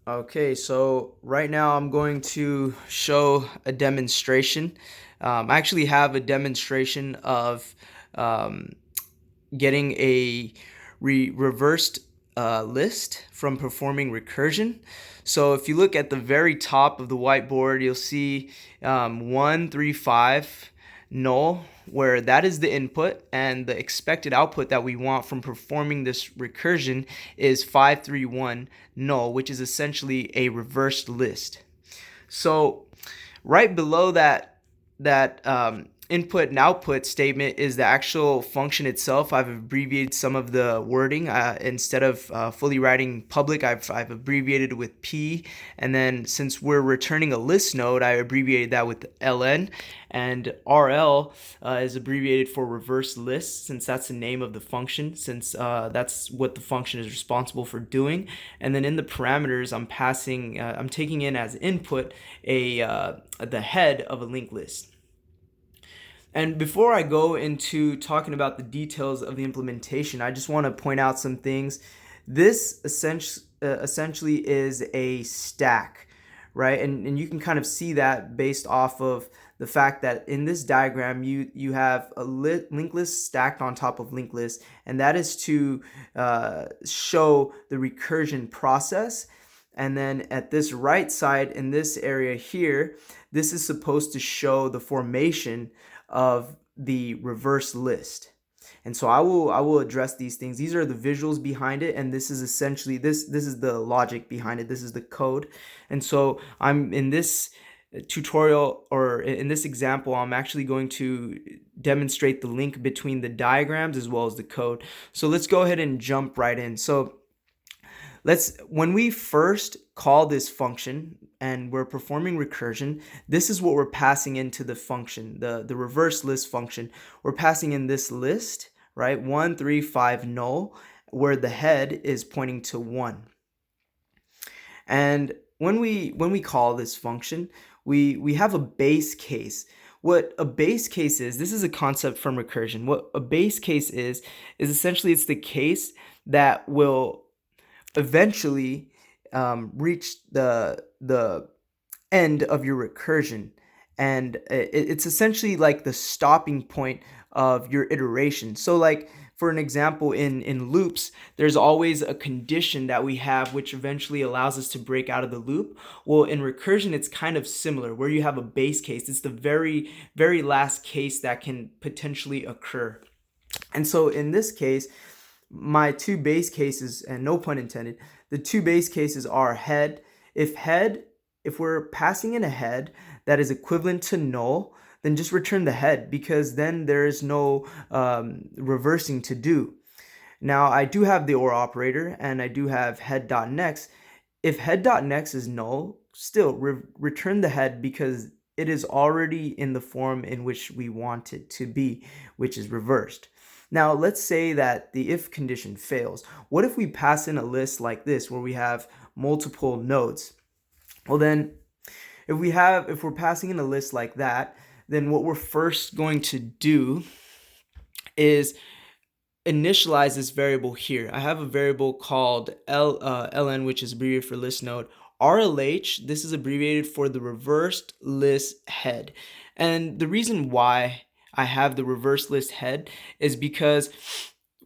Okay, so right now I'm going to show a demonstration. I actually have a demonstration of um, getting a reversed list from performing recursion. So if you look at the very top of the whiteboard, you'll see 135 null, where that is the input, and the expected output that we want from performing this recursion is 531 null, which is essentially a reversed list. So right below that input and output statement is the actual function itself. I've abbreviated some of the wording. Instead of fully writing public, I've abbreviated with P. And then since we're returning a list node, I abbreviated that with LN. And RL is abbreviated for reverse list, since that's the name of the function, since that's what the function is responsible for doing. And then in the parameters, I'm taking in as input the head of a linked list. And before I go into talking about the details of the implementation, I just want to point out some things. This essentially is a stack, right? And you can kind of see that based off of the fact that in this diagram, you have a linked list stacked on top of linked list, and that is to show the recursion process. And then at this right side in this area here, this is supposed to show the formation of the reverse list. And so I will address these things. These are the visuals behind it, and this is essentially this is the logic behind it. This is the code. And so I'm in this tutorial, or in this example, I'm actually going to demonstrate the link between the diagrams as well as the code. So let's go ahead and jump right in. So when we first call this function and we're performing recursion, this is what we're passing into the function, the reverse list function. We're passing in this list, right? 1, 3, 5 null, where the head is pointing to 1. And when we call this function, we have a base case. What a base case is, this is a concept from recursion. What a base case is essentially it's the case that will eventually reach the end of your recursion, and it's essentially like the stopping point of your iteration. So like for an example, in loops, there's always a condition that we have which eventually allows us to break out of the loop. Well, in recursion, it's kind of similar, where you have a base case. It's the very last case that can potentially occur. And so in this case, my two base cases, and no pun intended, the two base cases are head. If we're passing in a head that is equivalent to null, then just return the head, because then there is no reversing to do. Now I do have the OR operator, and I do have head.next. If head.next is null, still return the head, because it is already in the form in which we want it to be, which is reversed. Now let's say that the if condition fails. What if we pass in a list like this, where we have multiple nodes? Well, then if we're passing in a list like that, then what we're first going to do is initialize this variable here. I have a variable called ln, which is abbreviated for list node. RLH, this is abbreviated for the reversed list head. And the reason why I have the reverse list head is because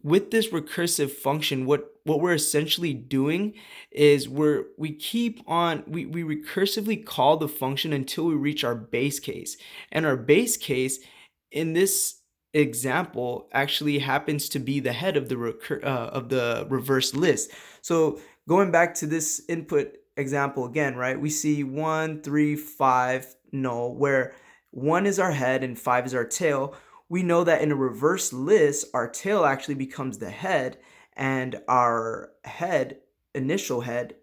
with this recursive function, what we're essentially doing is we recursively call the function until we reach our base case. And our base case in this example actually happens to be the head of the reverse list. So going back to this input example again, right? We see 1, 3, 5 null, where 1 is our head and 5 is our tail. We know that in a reverse list, our tail actually becomes the head, and our initial head,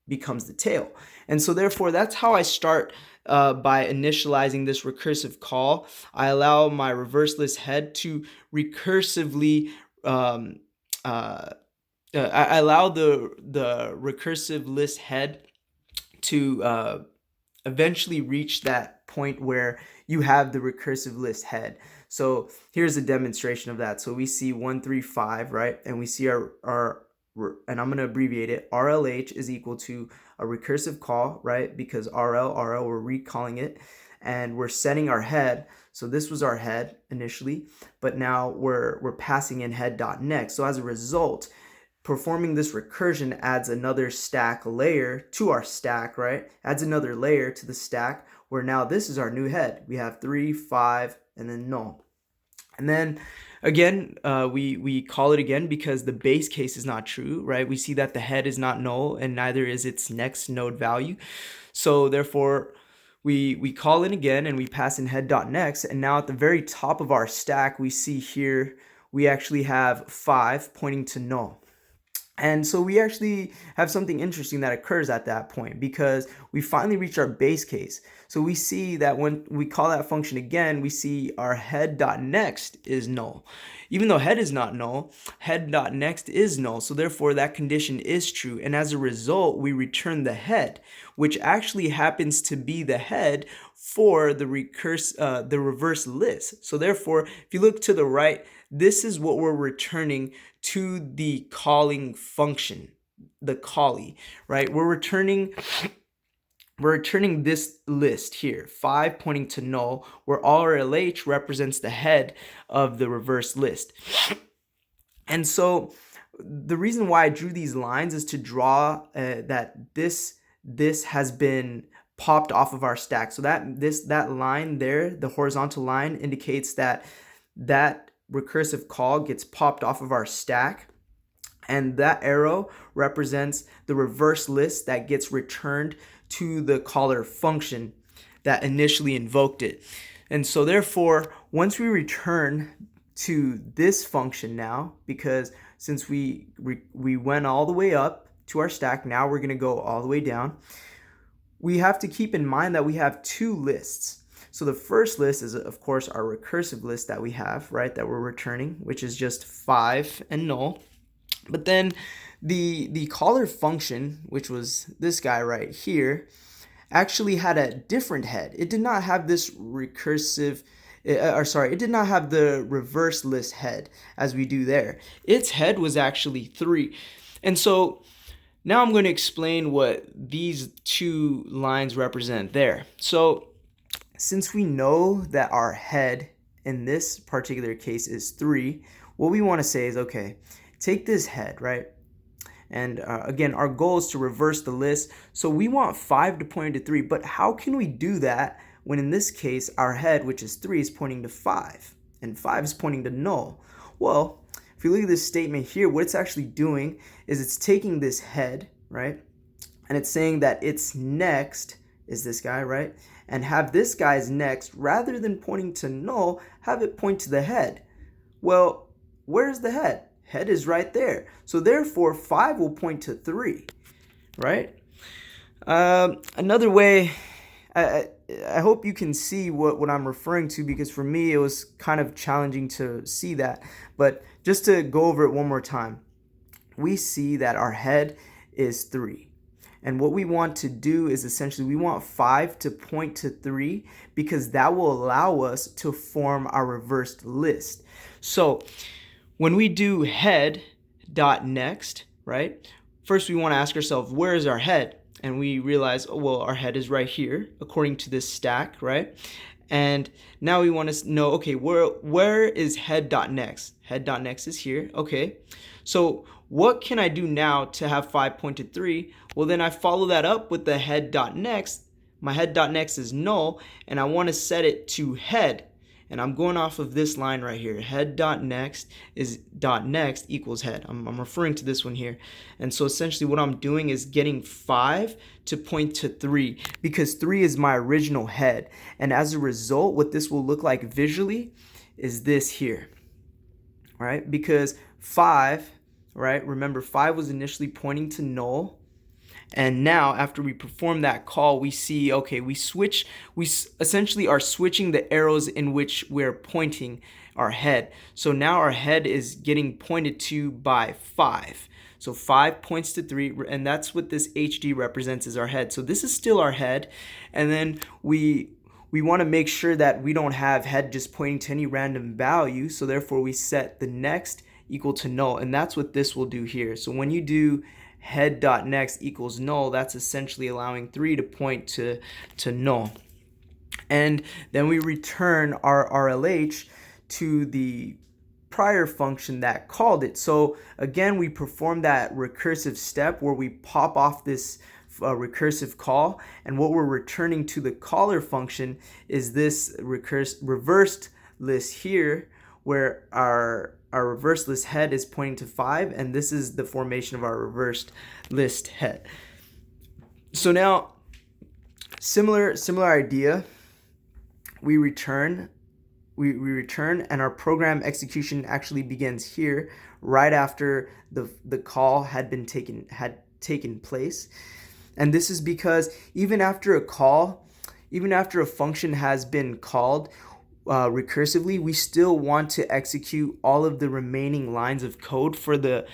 becomes the tail. And so therefore, that's how I start by initializing this recursive call. I allow my reverse list head to recursively I allow the recursive list head to eventually reach that point where you have the recursive list head. So here's a demonstration of that. So we see 1, 3, 5, right? And we see our and I'm going to abbreviate it, RLH is equal to a recursive call, right? Because RL, we're recalling it, and we're setting our head. So this was our head initially, but now we're passing in head.next. So as a result, performing this recursion adds another stack layer to our stack, right? Adds another layer to the stack where now this is our new head. We have 3, 5, and then null. And then again, we call it again because the base case is not true, right? We see that the head is not null and neither is its next node value. So therefore, we call in again and we pass in head.next. And now at the very top of our stack, we see here, we actually have 5 pointing to null. And so we actually have something interesting that occurs at that point because we finally reach our base case. So we see that when we call that function again, we see our head.next is null. Even though head is not null, head.next is null. So therefore that condition is true. And as a result, we return the head, which actually happens to be the head for the reverse list. So therefore, if you look to the right, this is what we're returning to the calling function, the callee, right? We're returning this list here, 5 pointing to null, where RLH represents the head of the reverse list. And so the reason why I drew these lines is to draw that this has been popped off of our stack. So that line there, the horizontal line, indicates that recursive call gets popped off of our stack, and that arrow represents the reverse list that gets returned to the caller function that initially invoked it. And so therefore, once we return to this function now, because since we went all the way up to our stack, now we're going to go all the way down, we have to keep in mind that we have two lists. So the first list is, of course, our recursive list that we have, right, that we're returning, which is just 5 and null. But then the caller function, which was this guy right here, actually had a different head. It did not have this recursive, it did not have the reverse list head as we do there. Its head was actually 3. And so now I'm going to explain what these two lines represent there. So since we know that our head in this particular case is 3, what we want to say is, okay, take this head, right? And again, our goal is to reverse the list. So we want 5 to point to 3, but how can we do that when in this case, our head, which is 3, is pointing to 5 and 5 is pointing to null? Well, if you look at this statement here, what it's actually doing is it's taking this head, right? And it's saying that its next is this guy, right? And have this guy's next, rather than pointing to null, have it point to the head. Well, where's the head? Head is right there. So therefore, 5 will point to 3, right? Another way, I hope you can see what I'm referring to, because for me, it was kind of challenging to see that. But just to go over it one more time, we see that our head is 3. And what we want to do is essentially we want 5 to point to 3 because that will allow us to form our reversed list. So when we do head.next, right, first we want to ask ourselves, where is our head? And we realize, oh, well, our head is right here according to this stack, right? And now we want to know, okay, where is head.next? Head.next is here, okay. So what can I do now to have 5 point to 3? Well, then I follow that up with the head.next. My head.next is null, and I want to set it to head. And I'm going off of this line right here. Head.next is .next equals head. I'm referring to this one here. And so essentially what I'm doing is getting 5 to point to 3 because 3 is my original head. And as a result, what this will look like visually is this here, right? Because 5, right? Remember, 5 was initially pointing to null. And now after we perform that call, we see, okay, we essentially are switching the arrows in which we're pointing our head. So now our head is getting pointed to by 5. So 5 points to 3, and that's what this HD represents as our head. So this is still our head. And then we want to make sure that we don't have head just pointing to any random value. So therefore we set the next equal to null, and that's what this will do here. So when you do head.next equals null, that's essentially allowing 3 to point to null. And then we return our RLH to the prior function that called it. So again, we perform that recursive step where we pop off this recursive call, and what we're returning to the caller function is this reversed list here, where our reversed list head is pointing to 5, and this is the formation of our reversed list head. So now, similar idea, we return, and our program execution actually begins here right after the call had taken place. And this is because even after a function has been called recursively, we still want to execute all of the remaining lines of code for the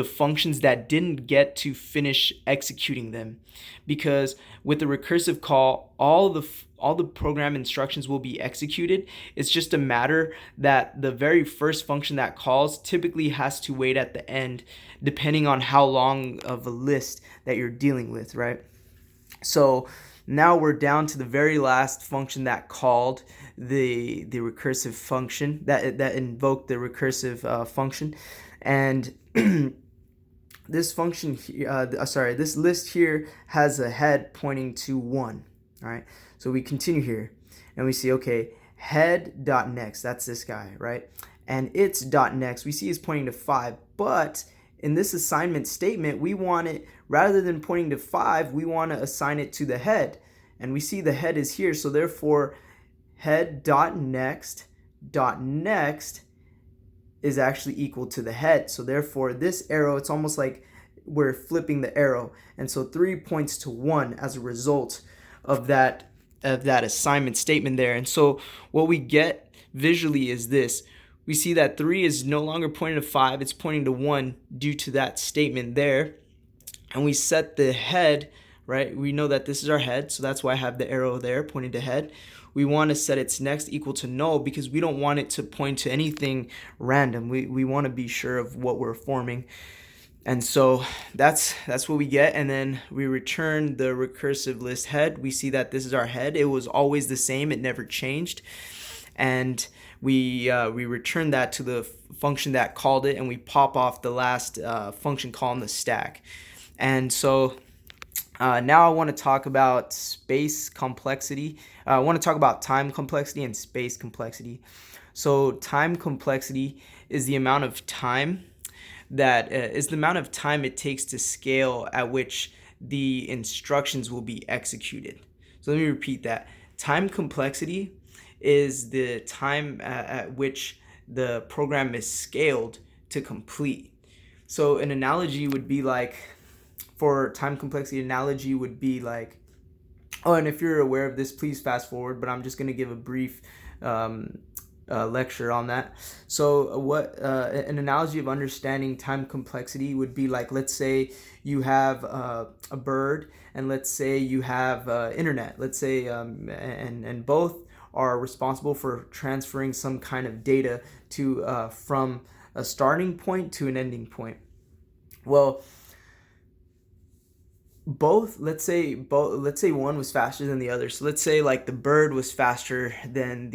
functions that didn't get to finish executing them, because with the recursive call, all the program instructions will be executed. It's just a matter that the very first function that calls typically has to wait at the end, depending on how long of a list that you're dealing with, right? So now we're down to the very last function that called the recursive function, that invoked the recursive function, and this function here, this list here has a head pointing to 1. All right, so we continue here and we see, okay, head.next, that's this guy, right? And its .next we see is pointing to 5, but in this assignment statement, we want it, rather than pointing to 5, we want to assign it to the head. And we see the head is here, so therefore head.next is actually equal to the head. So therefore this arrow, it's almost like we're flipping the arrow. And so 3 points to 1 as a result of that assignment statement there. And so what we get visually is this. We see that 3 is no longer pointing to 5, it's pointing to 1 due to that statement there. And we set the head, right? We know that this is our head, so that's why I have the arrow there pointing to head. We want to set its next equal to null because we don't want it to point to anything random. We want to be sure of what we're forming. And so that's what we get, and then we return the recursive list head. We see that this is our head. It was always the same, it never changed. And we return that to the function that called it, and we pop off the last function call in the stack. And so now I want to talk about space complexity. I want to talk about time complexity and space complexity. So time complexity is the amount of time it takes to scale at which the instructions will be executed. So let me repeat that. Time complexity is the time at which the program is scaled to complete. So an analogy would be like, for time complexity, analogy would be like, oh, and if you're aware of this, please fast forward, but I'm just going to give a brief lecture on that. So what an analogy of understanding time complexity would be like, let's say you have a bird, and let's say you have internet, let's say, and both are responsible for transferring some kind of data to from a starting point to an ending point. Well, let's say one was faster than the other. So let's say like the bird was faster than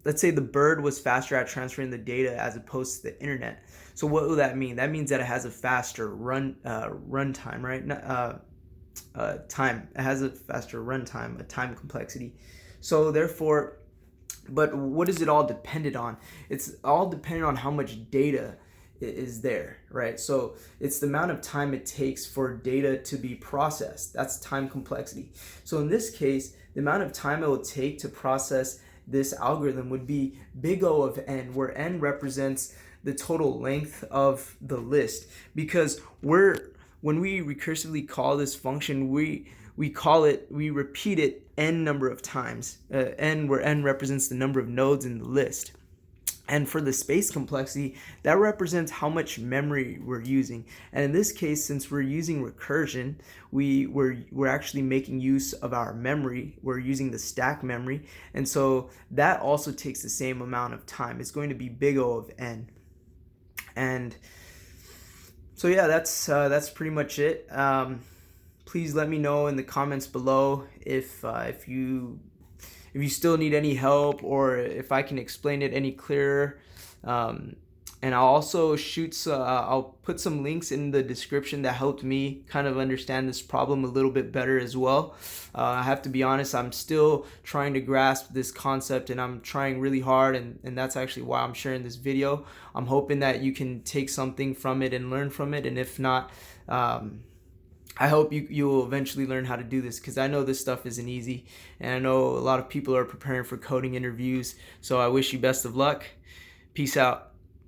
let's say the bird was faster at transferring the data as opposed to the internet. So what will that mean? That means that it has a faster run time, right? Time. It has a faster run time, a time complexity. So therefore, but what is it all dependent on? It's all dependent on how much data is there, right? So it's the amount of time it takes for data to be processed. That's time complexity. So in this case, the amount of time it will take to process this algorithm would be big O of n, where n represents the total length of the list. Because when we recursively call this function, we repeat it n number of times, n, where n represents the number of nodes in the list. And for the space complexity, that represents how much memory we're using. And in this case, since we're using recursion, we're actually making use of our memory. We're using the stack memory. And so that also takes the same amount of time. It's going to be big O of n. And so yeah, that's pretty much it. Please let me know in the comments below if you still need any help, or if I can explain it any clearer. And I'll also I'll put some links in the description that helped me kind of understand this problem a little bit better as well. I have to be honest, I'm still trying to grasp this concept, and I'm trying really hard, and that's actually why I'm sharing this video. I'm hoping that you can take something from it and learn from it, and if not, I hope you will eventually learn how to do this, because I know this stuff isn't easy, and I know a lot of people are preparing for coding interviews. So I wish you best of luck. Peace out.